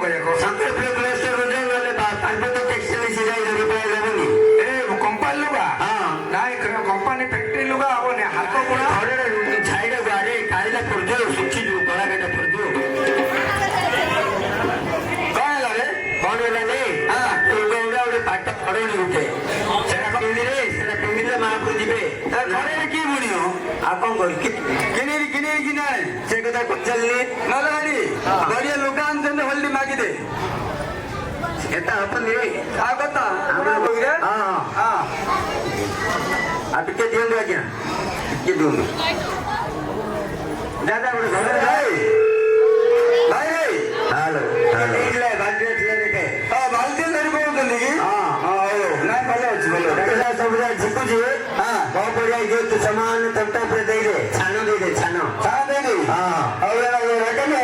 କହିବାକୁ ସନ୍ତେ ପ୍ଲେସ୍ଟୋର ଗଲେ ତାଙ୍କ ତ ଟେକ୍ସଟାଇଲ ସିଲାଇ ରିପେୟାର ହେବନି ଏ କମ୍ପାନୀ ଲୁଗା ନାଇଁ କମ୍ପାନୀ ଫ୍ୟାକ୍ଟ୍ରି ଲୁଗା ହବନି ହାତ ବୁଣା ଘରେ ଛାଇରେ ଗାଡି କାଢିଲା ପଡିଯିବ ଶୁଖିଯିବ କଳା ଗାଡି ପଡିଯିବ କଣ ହେଲା ରେ କଣ ହେଲା ରେ ଗୋଟେ ପାଟ ପଡେନି ଗୋଟେ ସେଟା ପିନ୍ଧିଲେ ମାହାପୁର ଯିବେ ଘରେ କିଏ ବୁଣିବ ଆଉ କଣ କରିବି କିଣିବି କି ନାଇଁ ସେ କଥା ପଚାରିଲି ନହେଲେ ହାଡି ବଢିଆ ଲୁଗା ଆଣିଛନ୍ତି ହଳଦୀ ମାଗିଦେ ଏଟା ହବନି ରେ ଆଉ କଥା ଆଉ ଟିକେ ଦିଅନ୍ତୁ ଆଜ୍ଞା ଟିକେ ଦିଅନ୍ତୁ ଦାଦା ଗୋଟେ ଘରେ ଭାଇ ଭାଇ ହ୍ୟାଲୋ ବାଲ୍ଟିରେ ଥିଲା ଦେଖେ ବାଲ୍ଟି ଧରି କହୁଛନ୍ତି କି ନାଇଁ ଭଲ ଅଛି ଭଲ ସବୁ ଝିକୁଛି କଣ ପଡିଆ ତୁ ସମାନ ତଣ୍ଟା ଉପରେ ଦେଇଦେ ଛାଣ ଦେଇଦେ ଛାଣ ଦେଇଦେବି ଆଉ ଏକେନିଆ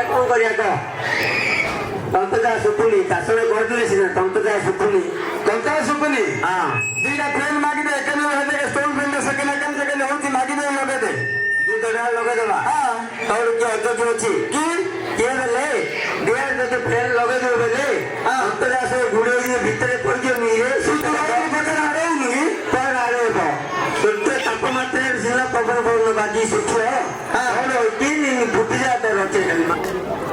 କଣ କରିବା କହ ତନ୍ତଟା ଶୁଖୁନି ଚାଷରେ କରିଦେଲେ ସିନା ତନ୍ତଟା ଶୁଖୁନି ଦିଟା ଫ୍ରେଣ୍ଡ ମାଗିଦେ ଏକେନ ଷ୍ଟୋନ ଫ୍ରେଣ୍ଡ ସେକେଣ୍ଡ ହଉଛି ମାଗିଦେ ଲଗେଇଦେ ଲଗେଇଦବା ତୋର କିଏ ଅଯୋଗ୍ୟ ଅଛି କିଏ ବେଲେ ଦିଆ ଯଦି ଫ୍ରେଣ୍ଡ ଲଗେଇଦେବ ବେଲେ ତନ୍ତଟା ସବୁ ଘୁଡେଇ ଭିତରେ ପଡିଯିବନି ତାପମାତ୍ରାରେ ସିନା ପବନ ବାଜି ଶୁଖିବ ଫୁଟିଯାଏ ତୋର ଅଛି